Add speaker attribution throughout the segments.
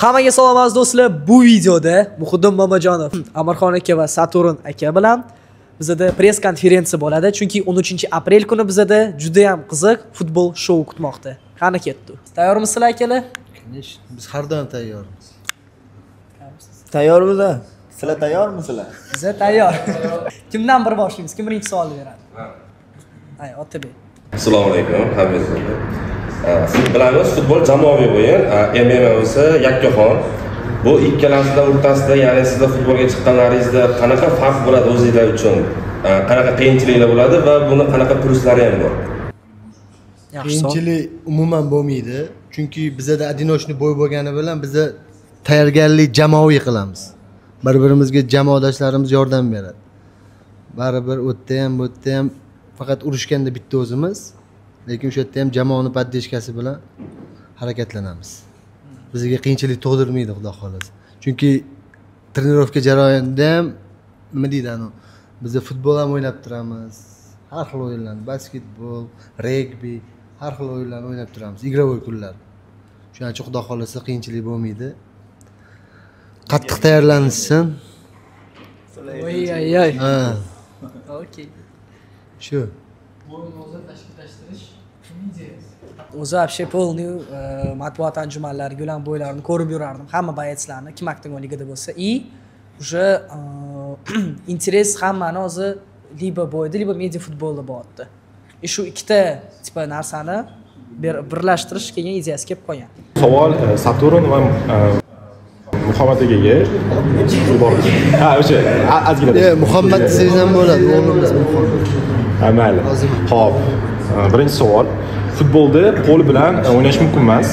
Speaker 1: Hammaga salom aziz do'stlar. Bu videoda Muhiddin Mamajonov, Amirxon aka va Saturn aka bilan bizda press konferensiya bo'ladi. Chunki 13-aprel kuni bizda juda ham qiziq futbol shou kutmoqda. Qani ketdi. Tayyormisizlar akalar?
Speaker 2: Biz har doim tayyormiz.
Speaker 3: Tayyormiz. Sizlar tayyormisizlar?
Speaker 1: Biz tayyor. Kimdan bir boshlaymiz? Kim birinchi savol beradi? Hay, Otabek.
Speaker 4: Assalomu alaykum hammangizga. Siz bilamiz, futbol jamoaviy o'yin, MMA esa yakkaxon. Bu ikkalasining o'rtasida, ya'ni sizlar futbolga chiqqanlaringizda qanaqa farq bo'ladi o'zingizlar uchun? Qanaqa qiyinchiliklar bo'ladi va buni qanaqa pluslari ham bor?
Speaker 2: Qiyinchilik umuman bo'lmaydi. Chunki bizda adinoshni bo'y bo'lgani bilan biz tayyorgarlik jamoaviy qilamiz. Bir-birimizga jamoadoshlarimiz yordam beradi. Baribir o'tda ham, bu yerda ham faqat urushganda bitta o'zimiz, lekin o'sha yerda ham jamoani paddeshkasi bilan harakatlanamiz. Bizga qiyinchilik tug'dirmaydi, xudo xolasa. Chunki trenirovka jarayonida ham nima deydi, biz futbol ham o'ynab turamiz. Har xil o'yinlarni, basketbol, regbi, har xil o'yinlarni o'ynab turamiz. Igrovoy kunlar. Shuning uchun xudo xolasa qiyinchilik bo'lmaydi. Qattiq tayyorlanishsin.
Speaker 1: Voy ay.
Speaker 2: Ha.
Speaker 1: Okey.
Speaker 2: Shu.
Speaker 1: O'zi вообще полный matbuot anjumanlariga ulan bo'ylarini ko'rib yurardim. Hamma bayetslarni kim Akton ligada bo'lsa, уже interes hammani o'zi liba bo'yda, liba media futbolda bo'lyapti. Shu ikkita tipa narsani birlashtirish kelgan ideyasi kelib qolgan.
Speaker 5: Savol Saturn va Muhammad akaga yubordi. Ha, o'sha ozgina.
Speaker 2: Muhammad desangiz ham bo'ladi, o'g'limiz Muhammad.
Speaker 5: Ha, mayli. Xo'p. Birinchi savol. Futbolda qo'l bilan o'ynash mumkin emas.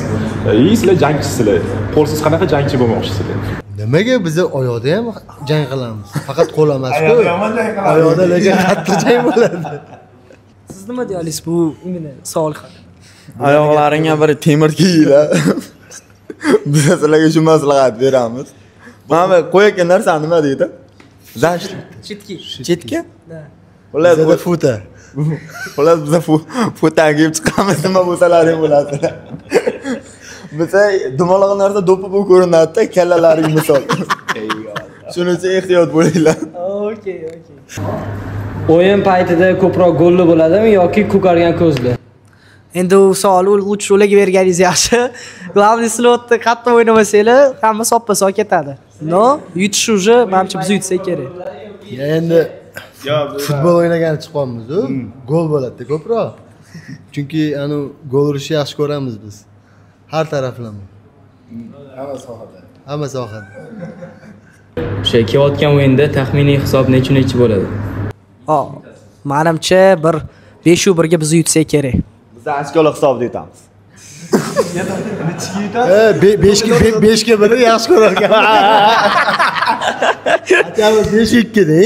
Speaker 5: Sizlar jangchisizlar. Qo'lsiz qanaqa jangchi bo'lmoqchisizlar?
Speaker 2: Nimaga biz oyoqda ham jang qilamiz? Faqat qo'l emas-ku. Oyoqda lekin qattiq jang bo'ladi.
Speaker 1: Siz nima deyasiz bu imini savol haqida?
Speaker 3: Oyoqlaringga bir temir kiyinglar. Biz sizlarga shu maslahat beramiz. Mana qo'yayotgan narsa nima deydi? Zasht.
Speaker 1: Chetki.
Speaker 3: Chetki?
Speaker 1: Da.
Speaker 2: Bizda futa.
Speaker 3: Xullas biz futa kiyib chiqamiz, nima bo'lsalaring bo'lasizlar. Biza dumaloq narsa do'ppi bo'lib ko'rinadi-da, kallalaring misol. Shuning uchun ehtiyot bo'linglar.
Speaker 1: Okey.
Speaker 6: O'yin paytida ko'proq golli bo'ladimi yoki ko'kargan ko'zli?
Speaker 1: Endi u savolni lutf ularga berganingiz yaxshi. Главный slotda qattiq o'ynamasanglar, hamma soppa-sop ketadi. No, yutish уже, menimcha biz yutsak kerak.
Speaker 2: Endi futbol o'ynagani chiqamiz-ku, gol bo'ladi ko'proq. Chunki gol urishni yaxshi ko'ramiz biz. Har taraflama. Hamma sohada.
Speaker 6: O'sha kelayotgan o'yinda taxminiy hisob necha bo'ladi?
Speaker 1: Menimcha bir 5-1 ga biz yutsak kerak.
Speaker 3: Biz ochkolar hisobida yutamiz.
Speaker 2: 5 ga 1 yaxshi ko'rar ekan. Atabi 5-2 da.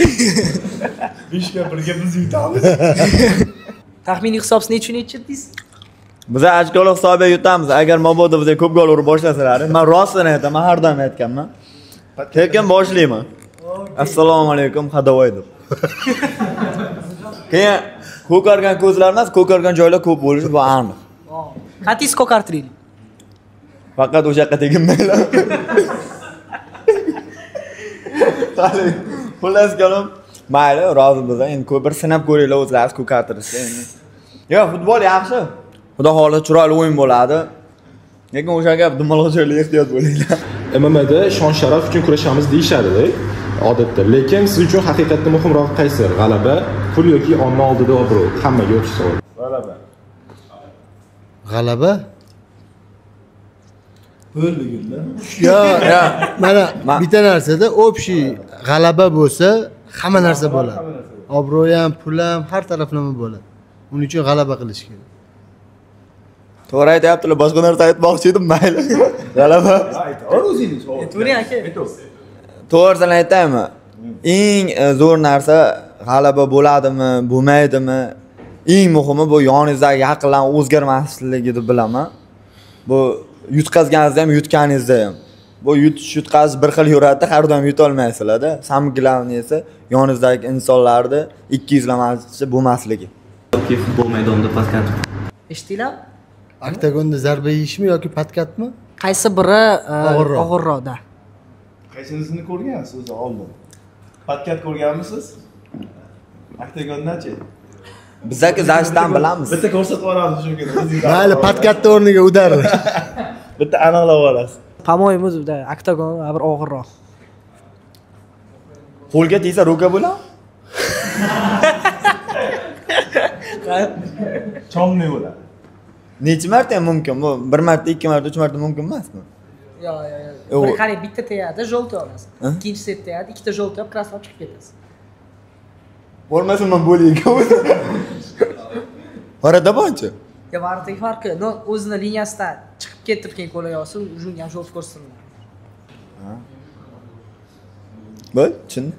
Speaker 3: 5 ga 1 ga biz yutamiz.
Speaker 1: Taxminiy hisob necha deysiz?
Speaker 3: Biz ochkolar hisobida yutamiz. Agar mabodo bizga ko'p gol urib boshlasalar, men rostini aytaman, har doim aytganman. Keyin boshlayman. Assalomu alaykum, hadavoy deb. Keyin ko'kargan ko'zlar emas, ko'kargan joylar ko'p bo'lishi bu aniq.
Speaker 1: Qantingiz ko'kartiring.
Speaker 3: Faqat o'sha yoqqa teginmanglar. Xullas kalom, mayli, rozi bo'lsa, endi bir sinab ko'ringlar o'zlaringiz ko'kartirishga endi. Yo'q, futbol yaxshi. Xudo xohlasa chiroyli o'yin bo'ladi. Lekin o'sha gap dumaloq joylarga ehtiyot bo'linglar.
Speaker 5: MMAda shon sharaf uchun kurashamiz deyishadi, odatda. Lekin siz uchun haqiqatda muhimroq qaysi? G'alaba, pul yoki omma oldida obro'? Hammaga o'xshash savol.
Speaker 2: G'alaba? O'ldiganda. Ya, mana bitta narsada общий g'alaba bo'lsa, hamma narsa bo'ladi. Obro' ham, pul ham, har taraflama bo'ladi. Uning uchun g'alaba qilish kerak.
Speaker 3: To'g'ri aytayaptilar, boshqa narsa aytmoqchi edim, mayli. G'alaba.
Speaker 1: O'zingiz. Aytavering aka.
Speaker 3: To'g'risini aytaymi? Eng zo'r narsa g'alaba bo'ladimi, bo'lmaydimi? Eng muhimi bu yoningizdagi yaqinlar o'zgarmasligi deb bilaman. Bu yutqazganingizda ham, yutganingizda ham. Bu yutqazish bir xil yuradi, har doim yuta olmaysizlar-da. Samglavni esa yoningizdagi insonlarni ikki yuzlamachi bo'lmasligi.
Speaker 7: Yoki futbol maydonida podkat.
Speaker 1: Eshitdinglar?
Speaker 2: Oktagonda zarba yeyishmi yoki podkatmi?
Speaker 1: Qaysi biri og'irroqda?
Speaker 7: Qaysinisini ko'rgansiz o'zi oldin? Podkat ko'rganmisiz? Oktagondachi?
Speaker 3: Bizaki zashdan bilamiz.
Speaker 7: Bitta ko'rsatib yuboramiz chunki.
Speaker 2: Mayli, podkatni o'rniga udardi.
Speaker 7: Bitta aniqlab olasiz.
Speaker 1: По-моему, o'zida oktagon bir og'irroq.
Speaker 3: Qo'lga tegsa ruka bo'ladimi?
Speaker 7: Chomli bo'ladi.
Speaker 3: Necha marta ham mumkin bu? 1 marta, 2 marta, 3 marta mumkin emasmi?
Speaker 1: Yo'q. Bir qarang, bitta tegadi, jo'lta olasiz. Ikkinchi set tegadi, ikkita jo'lta olib, krasnov chiqib ketasiz.
Speaker 3: Bo'lmasa men bo'layga o'zi. Farada borchi?
Speaker 1: Ya varadagi farqi, no o'zini liniyasidan chiqib ketib keyin qo'l yo'si, unga ham jo'lta ko'rsatiladi.
Speaker 3: Bo'l, tushundim.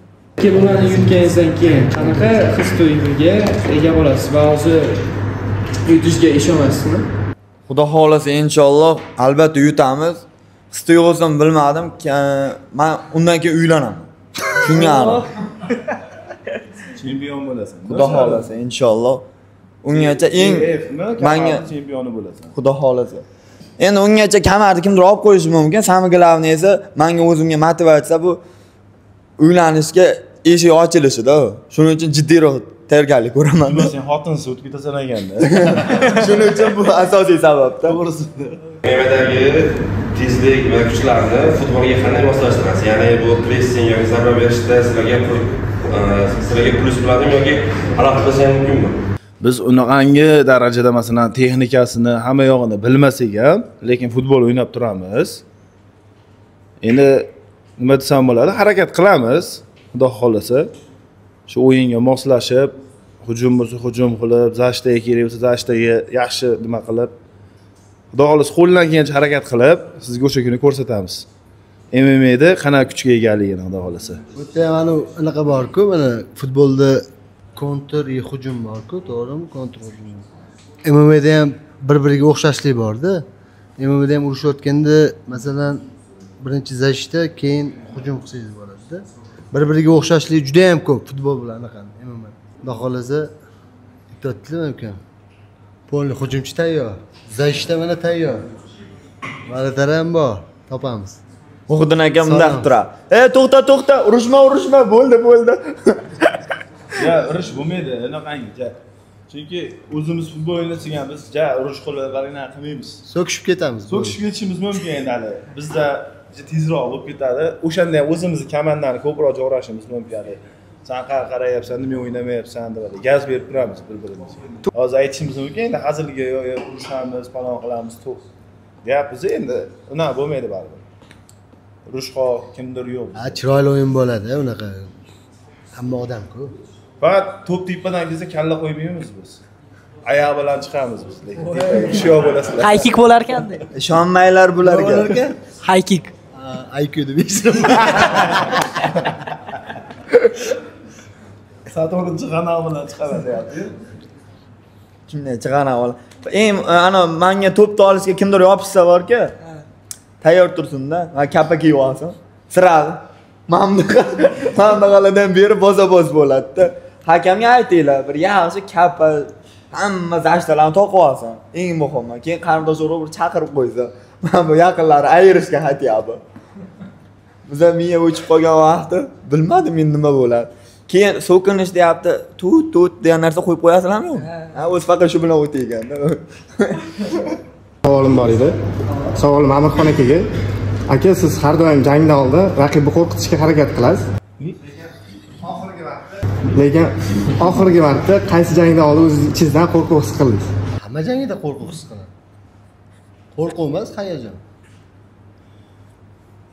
Speaker 6: Bularni yutganingizdan keyin qanaqa his-tuyg'uga ega bo'lasiz va o'zi yutishga ishonasizmi?
Speaker 3: Xudo xolasa inshaalloh albatta yutamiz. His-tuyg'usini bilmadim, men undan keyin uylanaman. Shunga aniq.
Speaker 7: Chempion bo'lasan.
Speaker 3: Xudo xolasa inshaalloh. Ungacha eng menga
Speaker 7: chempioni bo'lasan.
Speaker 3: Xudo xolasa. Endi ungacha kamarni kimdir olib qo'yishi mumkin. Sammi glavni esa menga o'zimga motivatsiya bu uylanishga eshik ochilishida. Shuning uchun jiddiyroq tayyorgarlik ko'raman.
Speaker 7: Sen xotinsiz o'tib ketasan ekanda.
Speaker 3: Shuning uchun bu asosiy sababda.
Speaker 7: To'g'risi.
Speaker 4: Mevadagi tezlik va kuchlarni futbolga qanday moslashtirasiz? Ya'ni bu pressing yoki zarba berishda sizlarga plus bo'ladimi yoki xalaqit qilsa ham mumkinmi?
Speaker 7: Biz unaqangi darajada masalan texnikasini hamma yog'ini bilmasak ham, lekin futbol o'ynab turamiz. Endi nima desam bo'ladi? Harakat qilamiz, xudo xolasa. Shu o'yinga moslashib, hujum bo'lsa hujum qilib, zashtaga kerak bo'lsa zashtaga yaxshi nima qilib, xudo xolasa qo'ldan kelgancha harakat qilib, sizga o'sha kuni ko'rsatamiz. MMA'da qanaqa kuchga egaligini xudo xolasa.
Speaker 2: Bu yerda mana unaqa bor-ku, mana futbolda kontr va hujum bor-ku, to'g'rimi? Kontr hujum. MMA'da ham bir-biriga o'xshashlik bor-da. MMA'da ham urushayotganda, masalan, birinchi zashta, keyin hujum qilsangiz bo'ladi-da. Bir-biriga o'xshashlik juda ham ko'p futbol bilan anaqa. MMA. Xudo xolasa aytayotdilar ekan. Polni hujumchi tayyor. Zashta mana tayyor. Validalar ham bor, topamiz.
Speaker 3: O'qidin aka bunday qilib turadi. To'xta, urushma, bo'ldi.
Speaker 7: Ya, urush bo'lmaydi, unaqangi. Chunki o'zimiz futbol o'ynayotganmiz, urush qilib balina qilmaymiz.
Speaker 2: So'kishib ketamiz.
Speaker 7: So'kishib ketishimiz mumkin endi hali. Bizda tezroq bo'lib ketadi. O'shanda ham o'zimizni komandani ko'proq jo'rashimiz mumkin. Sen qarayapsan, nima o'ynamayapsan deb gaz berib turamiz bir-birimizga. Hozir aytishimiz mumkin, endi hazilga urushamiz, palon qilamiz, to'q. Gapimiz endi unaqa bo'lmaydi baribir. Urushqo kimdir yo'q.
Speaker 2: Chiroyli o'yin bo'ladi, unaqa. Hamma odam-ku.
Speaker 7: Faqat to'p tepadan kelsa kalla qo'ymaymiz biz. Oyoq bilan chiqamiz biz, lekin hushyor bo'lasizlar.
Speaker 1: High kick bo'lar ekan-da.
Speaker 3: Ishonmanglar bularga.
Speaker 1: High kick.
Speaker 2: IQ deb eshitdim.
Speaker 7: Saturninchi qanaq bilan chiqaman deyapti.
Speaker 3: Kimdan chiqana ol. Ana menga to'pni olishga kimdir yopishsa borki, tayyor tursin-da, va kappa kiyib olsin. Sirali. Mamdaqaladan beri boza-boz bo'ladi-da. Hakamga aytinglar, bir yaxshi kappa hamma zashtalarni to'qib olsin. Eng muhimi, keyin qarindosh urib chaqirib qo'ysa, mana bu yaqinlari ayirishga aytyapti. Biza miya o'chib qolgan vaqtda bilmadim men nima bo'ladi. Keyin so'kinish deyapti, tut degan narsa qo'yib qo'yasizlarmi yo'qmi? O'zi faqat shu bilan o'taygan-da.
Speaker 5: Savolim bor edi. Savolim Amirxon akaga. Aka, siz har doim jangdan oldin raqibni qo'rqitishga harakat qilasiz. Lekin oxirgi vaqtda qaysi jangdan oldin o'zingiz ichingizdan qo'rquv his qildingiz?
Speaker 2: Hamma jangda qo'rquv his qiladi. Qo'rquv emas, hayajon.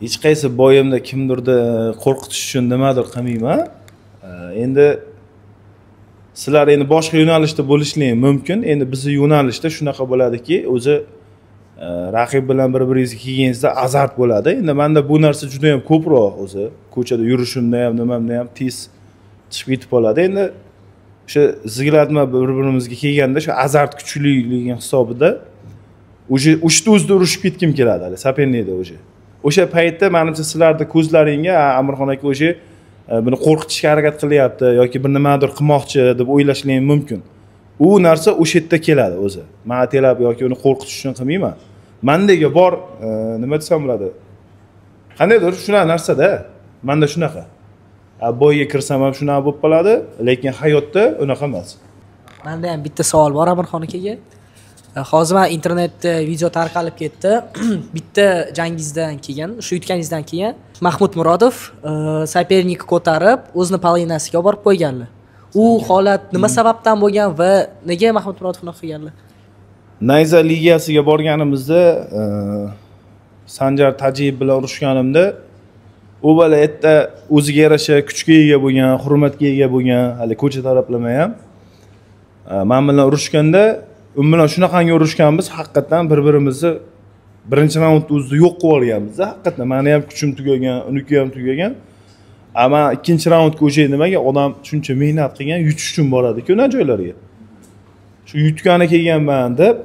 Speaker 7: Hech qaysi bo'yimda kimdirni qo'rqitish uchun nimadir qilmayman. Endi sizlar endi boshqa yo'nalishda bo'lishingiz mumkin. Endi bizning yo'nalishda shunaqa bo'ladiki, o'zi raqib bilan bir-biringizga kelganingizda azart bo'ladi. Endi menda bu narsa juda ham ko'proq o'zi ko'chada yurishimda ham, nimamda ham tez chiqib ketib qoladi. Endi o'sha ziglatma bir-birimizga kelganda shu azart kuchliligi hisobida o'shda o'zida urushib ketkim keladi hali sapenlikda o'sha paytda menimcha sizlarning ko'zlaringga Amirxon aka o'sha buni qo'rqitishga harakat qilyapti yoki bir nimadir qilmoqchi deb o'ylashingiz mumkin. U narsa o'sha yerda keladi o'zi. Men atalab yoki uni qo'rqitish uchun qilmayman. Mandagi bor nima desam bo'ladi? Qandaydir shunaqa narsada, menda shunaqa. Boyga kirsam ham shunaqa bo'lib qoladi, lekin hayotda unaqa emas.
Speaker 1: Menda ham bitta savol bor Amirxon akaga. Hozir men internetda video tarqalib ketdi. Bitta jangingizdan keyin, shu yutganingizdan keyin Mahmud Murodov sopernikni ko'tarib, o'zini polinasiga olib borib qo'yganlar. U holat nima sababdan bo'lgan va nega Mahmud Murodov unaqa qilganlar?
Speaker 7: Nayza ligasiga borganimizda Sanjar Tajiyev bilan urushganimda u bola erta o'ziga yarasha kuchga ega bo'lgan, hurmatga ega bo'lgan, hali ko'cha taraplama ham. Men bilan urushganda, u bilan shunaqangi urushganmiz, haqiqatan bir-birimizni birinchi raundda o'zida yo'q qilib olganmiz. Haqiqatan meni ham kuchim tugagan, uniki ham tugagan. Ammo ikkinchi raundga o'sha nimaga odam shuncha mehnat qilgan, yutish uchun boradi-ku unar joylarga. Shu yutgani kelganman deb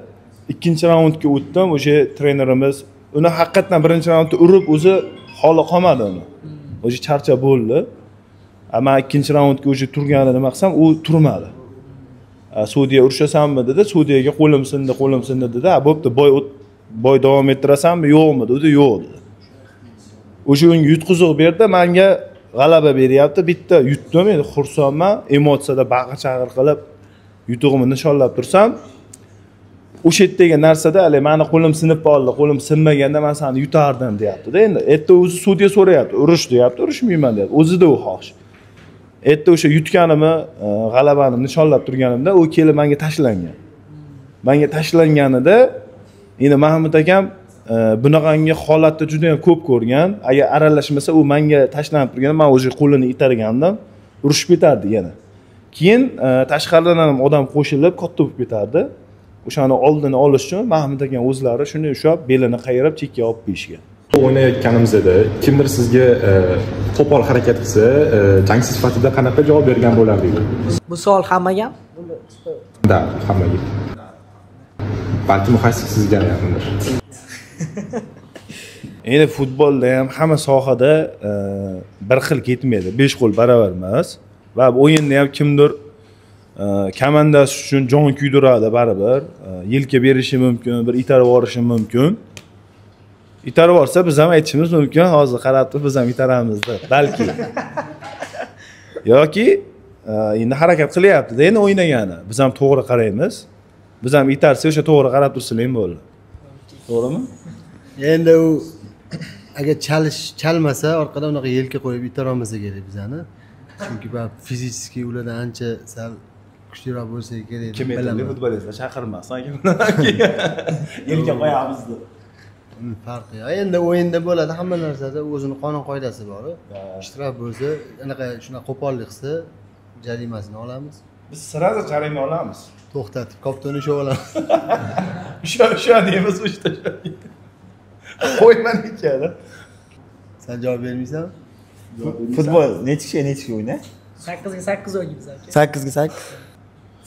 Speaker 7: ikkinchi raundga o'tdim. O'sha trenerimiz uni haqiqatan birinchi raundda urib o'zi holi qolmadi uni. O'sha charchab bo'ldi. Ammo ikkinchi raundga o'sha turganini nima qilsam, u turmadi. Saudiya urishasanmi dedi. Saudiyaga qo'lim sindi dedi. Bo'pti, boy davom ettirasanmi, yo'qmi dedi. Yo'q dedi. O'sha unga yutqizib berdi, menga g'alaba beryapti. Bitta yutdim, endi xursandman, emotsiyada baqir-chaqir qilib yutug'imni nishonlab tursam, o'sha yerdagi narsada hali meni qo'lim sinib qoldi, qo'lim sinmaganda men seni yutardim deyapti-da. Endi erta o'zi sudya so'rayapti, urush deyapti, urushmayman deyapti. O'zida u xohish. Erta o'sha yutganimni, g'alabani nishonlab turganimda u kelib menga tashlangan. Menga tashlanganida endi Mahmud akam bunaqangi holatni juda ham ko'p ko'rgan. Agar aralashmasa u menga tashlanib turganda, men o'sha qo'lini itargandim, urushib ketardi yana. Keyin tashqaridan ham odam qo'shilib katta bo'lib ketardi. O'shani oldini olish uchun Mahmud akam o'zlari shuni ushlab, belini qayirib chekka olib qo'yishgan.
Speaker 5: O'ynayotganimizda kimdir sizga qo'pol harakat qilsa, jangchi sifatida qanaqa javob bergan bo'lardingiz?
Speaker 1: Bu savol hammaga?
Speaker 5: Da, hammaga. Balki muhassib sizga yaqindir.
Speaker 7: Endi futbolda ham hamma sohada bir xil ketmaydi. 5 qo'l baravar emas. Va o'yinda ham kimdir komandasi uchun jon kuydiradi baribir. Yelka berishi mumkin, bir itarib yuborishi mumkin. Itarib yuborsa biz ham aytishimiz mumkin, hozir qarab turib biz ham itaramiz deb. Balki. Yoki endi harakat qilyapti-da, endi o'ynagani. Biz ham to'g'ri qaraymiz. Biz ham itarsa o'sha to'g'ri qarab tursalar ham bo'ladi. To'g'rimi?
Speaker 2: Endi u agar chalmasa, orqadan unaqa yelka qo'yib itara olmasa kerak bizani. Chunki bu fizически ulardan ancha sal kuchliroq bo'lsa kerak.
Speaker 7: Kim aytadi, futbolistlar chaqirmasdan yelka qo'yamiz deb.
Speaker 2: Farqi yo'q. Endi o'yinda bo'ladi, hamma narsada o'zining qonun qoidasi bor. Ishtirok bo'lsa, anaqa shunaqa qo'pollik qilsa, jarimasini olamiz.
Speaker 7: Biz sirada jarima olamiz.
Speaker 2: To'xtatib, koptoni ushlab olamiz.
Speaker 7: O'sha deymiz, o'shda. Qo'yman ichadi.
Speaker 2: Sen javob bermaysan?
Speaker 3: Futbol necha kishi o'yna?
Speaker 1: 8 ga 8 o'ynaymiz aka.
Speaker 3: 8 ga 8.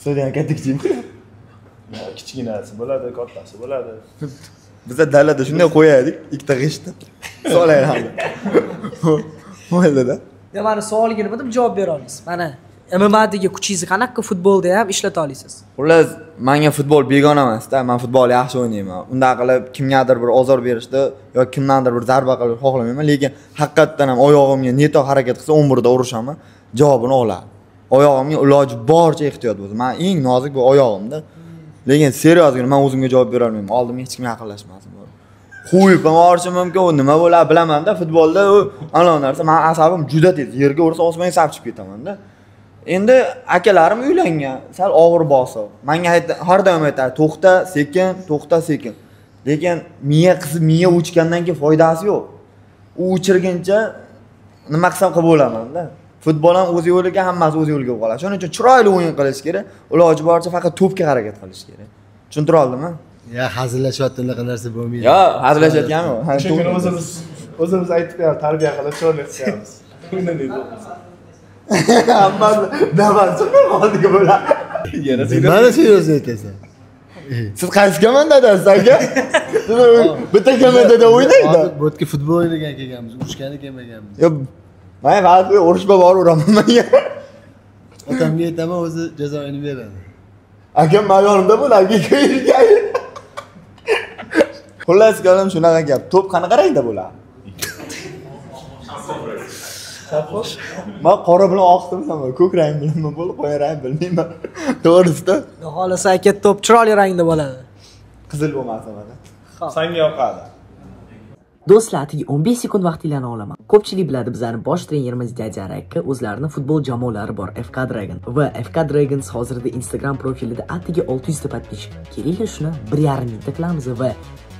Speaker 3: So'dan katta kichikmi?
Speaker 7: Kichkinasi bo'ladi, kattasi bo'ladi.
Speaker 3: Bizda dalada shunday qo'yadik, ikkita g'ishtni. Solaydi. Bo'ldi-da.
Speaker 1: Mana savoliga nima deb javob bera olasiz? Mana MMAdagi kuchingizni qanaqa futbolda ham ishlata olasiz?
Speaker 3: Xullas, menga futbol begona emas-da. Men futbolni yaxshi o'ynayman. Unda qilib kimgadir bir ozor berishni yoki kimdandir bir zarba qilishni xohlamayman, lekin haqiqatan ham oyog'imga netoq harakat qilsa 11 da urushaman, javobini oladi. Oyog'imga iloji boricha ehtiyot bo'lsin. Men eng nozik bu oyog'imda. Lekin seriozgina men o'zimga javob bera olmayman. Oldimga hech kim yaqinlashmasin. Qo'yib ham yuborishim mumkin, u nima bo'ladi bilaman-da. Futbolda u anaqa narsa, men asabim juda tez. Yerga ursa osmonga sapchib ketaman-da. Endi akalarim uylangan, sal og'ir bosib. Menga har doim aytadi, to'xta, sekin. Lekin miya qizib, miya o'chgandan keyin foydasi yo'q. U o'chirguncha nima qilsam qilib bo'laman-da. Futbol ham o'z yo'liga, hammasi o'z yo'liga bo'lib qoladi. Shuning uchun chiroyli o'yin qilish kerak. Iloji boricha faqat to'pga harakat qilish kerak. Tushuntira oldimmi?
Speaker 2: Ya, hazillashyapti, unaqa narsa bo'lmaydi.
Speaker 3: Yo, hazillashayotganmi?
Speaker 7: O'sha kuni o'zimiz aytib qo'yamiz, tarbiya qilib chiroyli qilamiz.
Speaker 3: Hammasi davomchi oldiga bo'ladi.
Speaker 2: Nimani seryozni aytasan?
Speaker 3: Siz qaysi komandadasiz aka? Bitta komandada o'ynaydi.
Speaker 2: Bo'tga futbol o'ynagan kelganmiz, urushgani kelmaganmiz.
Speaker 3: Yo, men faqat urushga borib uraman menga.
Speaker 2: Otamga aytaman, o'zi jazoini beradi.
Speaker 3: Akam men yonimda bo'ladi, Xullas kalom shunaqa gap. To'p qanaqa rangda bo'ladi? Men qora bilan oqni bilaman, ko'k rang bilaman, qo'y rang bilmayman. To'g'risi-da.
Speaker 1: Xohlasa aka to'p chiroyli rangda bo'ladi.
Speaker 3: Qizil bo'lmasa mana.
Speaker 7: Senga yoqadi.
Speaker 8: Do'stlar, atigi 15 sekund vaqtinglarni olaman. Ko'pchilik biladi, bizning bosh trenerimiz Dyajar aka o'zlarining futbol jamoalari bor, FK Dragon. Va FK Dragons hozirda Instagram profilida atigi 600 ta подписчик. Keling, shuni 1,5 mingta qilamiz va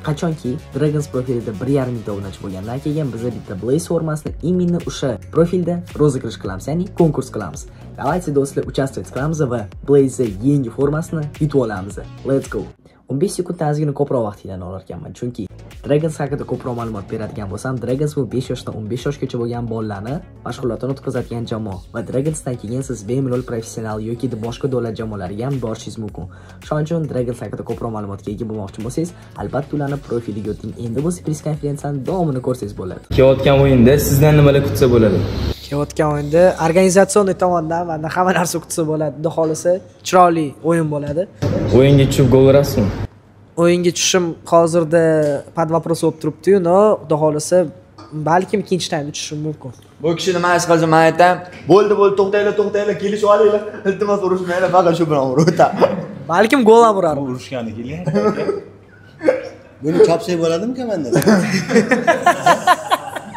Speaker 8: qachonki Dragons profilida 1,5 mingta obunachi bo'lgandan keyin biz bitta Blaze formasini именно o'sha profilda rozыгрыш qilamiz, ya'ni konkurs qilamiz. Давайте, do'stlar, участвовать qilamiz va Blaze yangi formasini yutib olamiz. Let's go. 15 sekunddan ozgina ko'proq vaqtinglarni olar ekanman, chunki Dragons haqida ko'proq ma'lumot beradigan bo'lsam, Dragons bu 5 yoshdan 15 yoshgacha bo'lgan bolalarni mashg'ulotini o'tkazadigan jamoa va Dragonsdan keyin siz bemalol professional yoki boshqa davlat jamoalariga ham borishingiz mumkin. Shuning uchun Dragons haqida ko'proq ma'lumotga ega bo'lmoqchi bo'lsangiz, albatta ularni profiliga o'ting. Endi bo'lsa press konferensiyani davomini ko'rsangiz bo'ladi.
Speaker 6: Kelayotgan o'yinda sizdan nimalar kutsa bo'ladi?
Speaker 1: Kelayotgan o'yinda organizatsion tomondan va hamma narsa kutsa bo'ladi. Xudo xolasa chiroyli o'yin bo'ladi.
Speaker 6: O'yinga tushib gol urasizmi?
Speaker 1: O'yinga tushishim hozirda под вопрос bo'lib turibdi-yu, no, xudo xolasa balkim ikkinchi taymda tushishim mumkin.
Speaker 3: Bu kishini mana shu qilsa men aytam, bo'ldi, to'xtanglar, kelishib olinglar. Iltimos urishmanglar, faqat shu bilan urib
Speaker 1: Balkim gol ham urardim.
Speaker 7: Urushgani keling.
Speaker 2: Buni chopsak bo'ladimi komanda?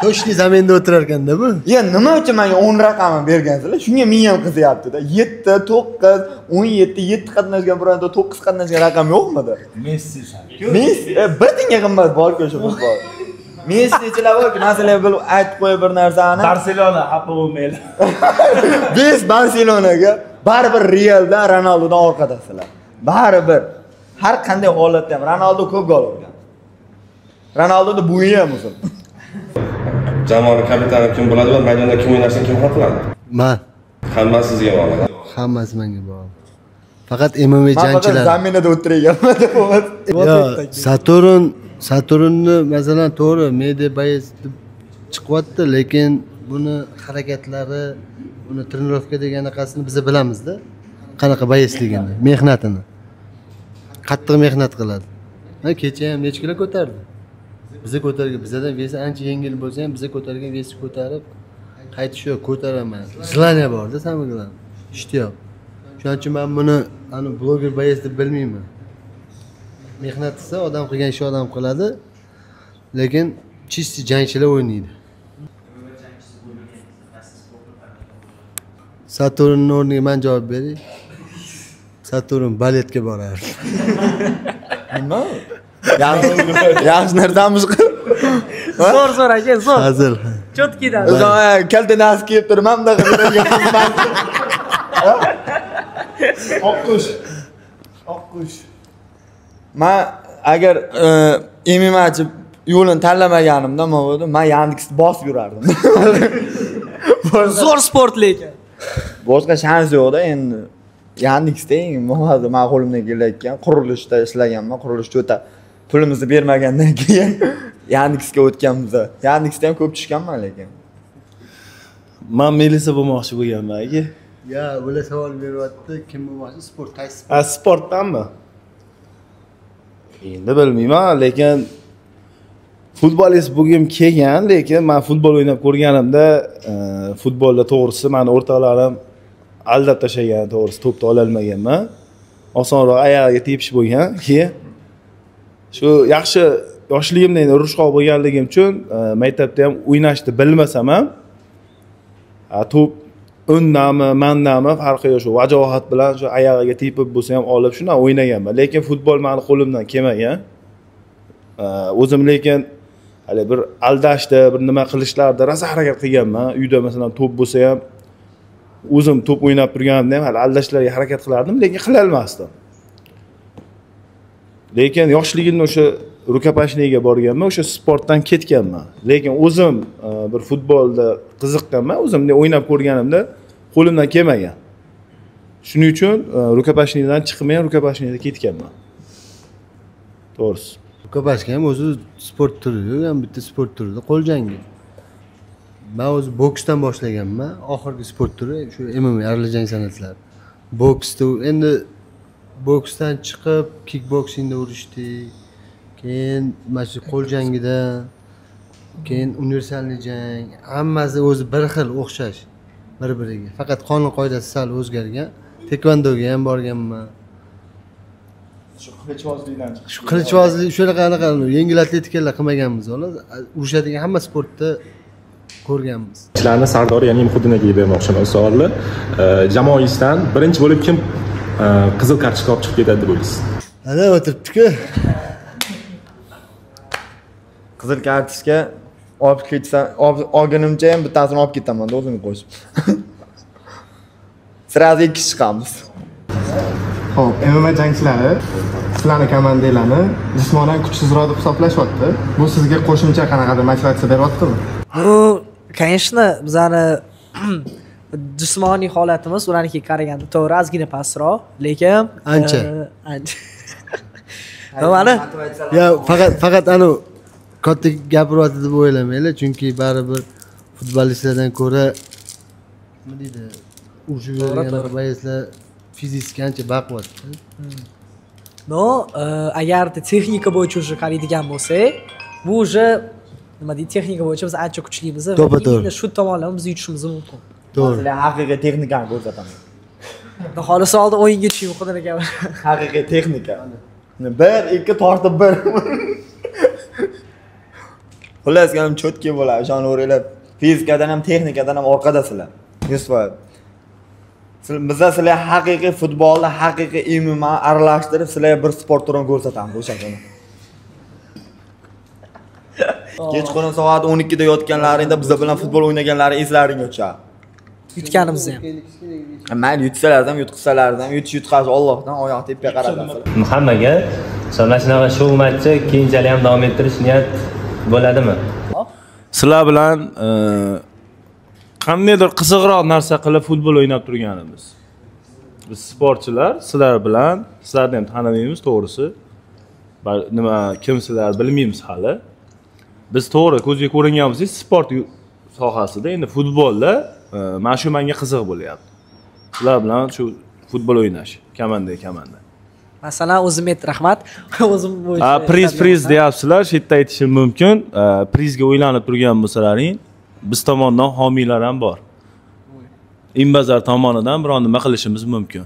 Speaker 2: Toshli zaminda o'tirar ekanda bu.
Speaker 3: Ya nima uchun menga 10 raqamni bergansizlar? Shunga men ham qizyapti-da. 7, 9, 17, 7 qatnashgan bironta 9 qatnashgan raqam yo'qmidi?
Speaker 7: Messi.
Speaker 3: Messi bir tinga qimmat bor-ku shu futbol. Messichilar bor-ku, masalan bilib aytib qo'y bir narsani.
Speaker 7: Barselona xafa bo'lmaydi.
Speaker 3: Biz Barselonaga baribir Realdan, Ronaldodan orqadasilar. Baribir. Har qanday holatda ham Ronaldo ko'p gol urgan. Ronaldoning bo'yi ham uzun.
Speaker 4: Jamoaning kapitani kim bo'ladi va maydonda kim o'ynashini kim hal qiladi?
Speaker 2: Men.
Speaker 4: Hammasi sizga bog'liq.
Speaker 2: Hammasi menga bog'liq. Faqat MMA jangchilar.
Speaker 3: Men zaminada o'tirganman deb bo'ladi.
Speaker 2: Saturnni masalan to'g'ri media bayez deb chiqyapti, lekin buni harakatlari, buni trenirovka deganaqasini biz bilamiz-da. Qanaqa bayezligini, mehnatini. Qattiq mehnat qiladi. Men kecha ham necha kilo ko'tardi. Biza ko'targan, bizadan vesi ancha yengil bo'lsa ham biza ko'targan vesi ko'tarib qaytish yo'q, ko'taraman. Zilaniya bor-da samigilan. Ishtiyoq. Shuning uchun men buni ani bloger bayez deb bilmayman. Mehnat qilsa odam qilgan ish odam qiladi, lekin chisti jangchilar o'ynaydi. Saturnning o'rniga men javob beray. Saturn baletga borardi.
Speaker 3: Nima? Yaxshi narsamiz qil.
Speaker 1: Zo'r aka, zo'r.
Speaker 2: Hazır.
Speaker 1: Chotkidan.
Speaker 3: O'zim kalta nas kiyib turman, bunday qilib. Oqqush. Men agar MMA-chi yo'lini tanlamaganimda nima bo'ldi? Men Yandeksni bosib yurardim.
Speaker 1: Zo'r sport lekin.
Speaker 3: Boshqa shans yo'q-da endi. Yandeksda hozir men qo'limdan kelayotgan qurilishda ishlaganman, qurilish o'ta pulimizni bermagandan keyin Yandeksga o'tganmiz. Yandeksda ham ko'p tushganman lekin.
Speaker 7: Men Melisa bo'lmoqchi bo'lganman aka.
Speaker 2: Ya, bular savol beryapti, kim bo'lmoqchi? Sport, qaysi sport?
Speaker 7: Sportdanmi? Endi bilmayman, lekin futbolist bo'lgim kelgan, lekin men futbol o'ynab ko'rganimda futbolda to'g'risi meni o'rtoqlarim aldab tashlagan, to'g'risi to'pni ola olmaganman. Osonroq oyog'iga tepish bo'lgan. Keyin shu yaxshi yoshligimda endi urushqoq bo'lganligim uchun maktabda ham o'ynashni bilmasam ham to'p o'ndami, mandami farqi yo'q, shu vajohat bilan shu oyog'iga tepib bo'lsa ham olib shundan o'ynaganman. Lekin futbol meni qo'limdan kelmagan. O'zim lekin hali bir aldashda, bir nima qilishlarda rosa harakat qilganman. Uyda masalan to'p bo'lsa ham o'zim to'p o'ynab turganimda ham hali aldashlarga harakat qilardim, lekin qila olmasdim. Lekin yoshligimda o'sha rukopashniga borganman, o'sha sportdan ketganman. Lekin o'zim bir futbolda qiziqqanman, o'zimda o'ynab ko'rganimda qo'limdan kelmagan. Shuning uchun rukopashnidan chiqmay, rukopashnida ketganman. To'g'risi.
Speaker 2: Rukopashka ham o'zi sport turi, ham bitta sport turida qo'l jangi. Men o'zi boksdan boshlaganman. Oxirgi sport turi shu MMA aralashgan san'atlar. Boksda endi boksdan chiqib kickboksingda urishdik. keyin mana shu qo'l jangida, keyin universalniy jang, hammasi o'zi bir xil o'xshash bir-biriga. Faqat qonun qoidasi sal o'zgargan. Tekvandoga ham borganman.
Speaker 7: Shu qilichbozlikdan chiqib.
Speaker 2: Shu qilichbozlik shunaqa yengil atletikalar qilmaganmiz, xolos. Urushadigan hamma sportda ko'rganmiz.
Speaker 5: Sizlarni Sardor ya'ni Muhiddinaga bermoqchiman savolni. Jamoangizdan birinchi bo'lib kim qizil kartochka olib chiqib ketadi deb o'ylaysiz?
Speaker 2: Ana o'tiribdi-ku.
Speaker 3: Qizil kartochka olib ketsam, olganimcha ham bittasini olib ketaman, o'zim qo'shib. Sirazi ikki chiqamiz.
Speaker 9: Xo'p, MMA jangchilari sizlarning komandanglarni jismonan kuchsizroq deb hisoblashyapti. Bu sizga qo'shimcha qanaqadir motivatsiya beryaptimi?
Speaker 1: Bu, конечно, bizani jismoniy holatimiz ularnikiga qaraganda to'g'ri ozgina pastroq, lekin
Speaker 2: ancha.
Speaker 1: Mana
Speaker 2: Ya faqat ana katta gapiryapti deb o'ylamanglar, chunki baribir futbolistlardan ko'ra nima deydi, urushib yurgan boyaslar fiziki ancha baquvvat.
Speaker 1: No, agarda texnika bo'yicha уже qaraydigan bo'lsak, bu уже nima deydi, texnika bo'yicha biz ancha kuchlimiz va endi shu tomonlarni biz yutishimiz mumkin.
Speaker 2: To'g'ri.
Speaker 3: Sizlar haqiqiy texnikani ko'rsataman.
Speaker 1: Xohlasa oldin o'yinga tushing, xudoga gapir.
Speaker 3: Haqiqiy texnika. 1 2 tortib 1. Xullas, ham cho'tki bo'ladi, ishonaveringlar. Fizikadan ham, texnikadan ham orqadasizlar. 100%. Sizlar haqiqiy futbolni, haqiqiy MMA aralashtirib, sizlarga bir sport turini ko'rsatamiz o'sha kuni. Kechqurun soat 12 da yotganlaringda biz bilan futbol o'ynaganlaring eslaringga tushadi.
Speaker 1: Yutganimizni ham.
Speaker 3: Mayli yutsalar ham, yutqisalar ham, yutqash Allohdan oyoq tepaga qaratasiz.
Speaker 10: Hammaga shunaqa show matchi keyinchalik ham davom ettirish niyat bo'ladimi?
Speaker 7: Sizlar bilan qandaydir qiziqroq narsa qilib futbol o'ynab turganimiz. Biz sportchilar sizlar bilan, sizlarni ham tanimaymiz to'g'risi. Nima kim sizlar bilmaymiz hali. Biz to'g'ri ko'zga ko'ringanmiz sport sohasida, endi futbolda mana shu menga qiziq bo'lyapti. Sizlar bilan shu futbol o'ynash, komanda.
Speaker 1: Masalan, o'zim rahmat. O'zim bo'yicha.
Speaker 7: Priz deyapsizlar, shu yerda aytishim mumkin. Prizga o'ylanib turgan bo'lsalaring, biz tomonidan homiylar ham bor. Inbazar tomonidan biror nima qilishimiz mumkin.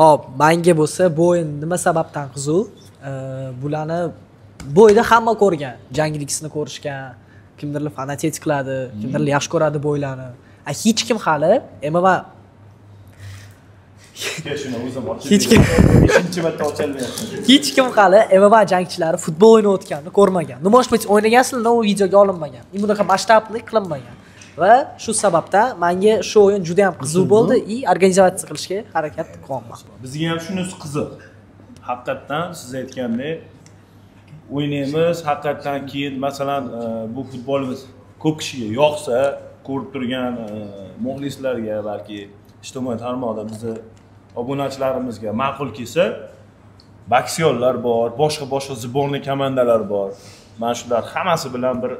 Speaker 1: Hop, menga bo'lsa bu o'yin nima sababdan qiziq? Bularni bo'yda hamma ko'rgan, janglikisini ko'rishgan, kimdirlar fanatik qiladi, kimdirlar yaxshi ko'radi bo'ylarni. Hech kim hali MMA hech kim hali MMA jangchilari futbol o'ynayotganini ko'rmagan. Nima bo'lsa o'ynagansizlar, u videoga olinmagan. Bunaqa masshtabli qilinmagan. Va shu sababdan menga shu o'yin juda ham qiziq bo'ldi va organizatsiya qilishga harakat qilyapman.
Speaker 7: Bizga ham shunisi qiziq. Haqiqatan siz aytgandek o'ynaymiz, haqiqatan keyin masalan bu futbolimiz ko'p kishiga yoqsa, ko'rib turgan muxlislarga balki ijtimoiy tarmoqda bizni obunachilarimizga ma'qul kelsa, boksyorlar bor, boshqa zibonli komandalar bor. Mana shular hammasi bilan bir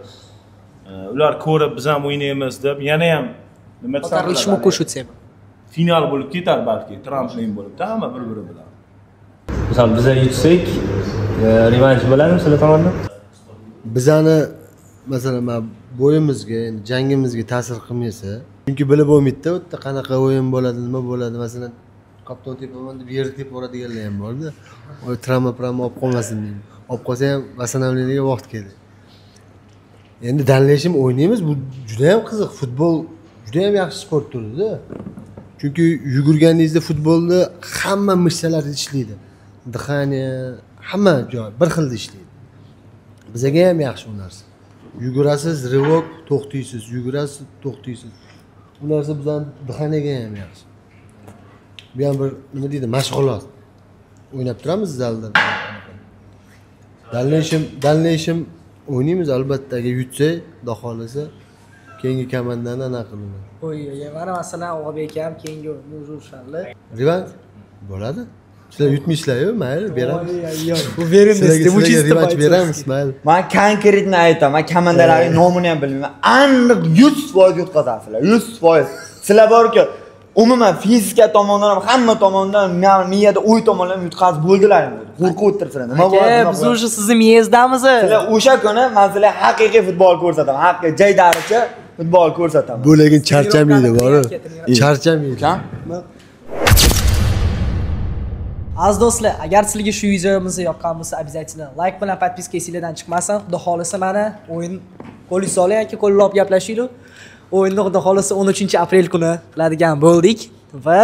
Speaker 7: ular ko'rib biz ham o'ynaymiz deb yana ham nima
Speaker 1: desam, qo'shitsam
Speaker 7: final bo'lib ketar balki, tramplin bo'lib, hamma bir-biri bilan.
Speaker 10: Misol biz yutsak, revansh bo'ladimi sizlar tomonidan?
Speaker 2: Bizani masalan bo'yimizga, jangimizga ta'sir qilmaysa, chunki bilib bo'lmaydi-da, u yerda qanaqa o'yin bo'ladi, nima bo'ladi. Masalan, kapton tepaman deb yer tepib boradiganlar ham bor-da. O travma olib qolmasin deydi. Olib qolsa ham vasanavleniyaga vaqt keladi. Endi danlashim o'ynaymiz, bu juda ham qiziq. Futbol juda ham yaxshi sport turi-da. Chunki yugurganingizda futbolda hamma mishsalar ishlaydi. Dihaniya, hamma joy bir xil ishlaydi. Bizga ham yaxshi bu narsa. Yugurasiz, rivok to'xtaysiz, yugurasiz, to'xtaysiz. Bu narsa bizdan dihaniyaga ham yaxshi. Bu ham bir nima deydi, mashg'ulot. O'ynab turamiz zalda. Danlashim o'ynaymiz albatta, agar yutsak, xudo xolasa, keyingi komandani anaqa qilamiz.
Speaker 1: Mana masalan, Og'abek ham keyingi o'shanlar.
Speaker 2: Revansh bo'ladi. Sizlar yutmaysizlar-ku, mayli, beramiz.
Speaker 1: Bu beramiz,
Speaker 2: sizlarga revansh beramiz, mayli.
Speaker 3: Men konkretni aytaman, komandalarning nomini ham bilmayman. Aniq 100% yutqazasizlar, 100%. Sizlar borku umuman fizika tomondan ham hamma tomondan miyada o'y tomondan ham yutqazib bo'ldilaring. Qo'rqib o'tirsizlar. Nima bo'ladi?
Speaker 1: Biz o'sha sizni miyangizdamiz.
Speaker 3: Sizlar o'sha kuni men sizlarga haqiqiy futbol ko'rsataman. Haqiqiy jaydaricha futbol ko'rsataman.
Speaker 2: Bu lekin charchamaydi, bor-ku. Charchamaydi.
Speaker 1: Aziz do'stlar, agar sizlarga shu videomiz yoqqan bo'lsa, обязательно like bilan podpiska esingizdan chiqmasin. Xudo xolisa mana o'yin qo'li soling yoki qo'llab gaplashinglar. O'yinni xudo xolisa 13-aprel kuni qiladigan bo'ldik va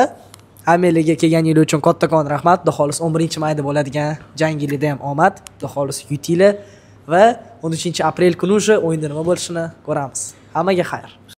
Speaker 1: hammalarga kelganingiz uchun kattakon rahmat. Xudo xolisa 11-mayda bo'ladigan jangingizda ham omad. Xudo xolisa yutinglar va 13-aprel kuni o'sha o'yinda nima bo'lishini ko'ramiz. Hammaga xayr.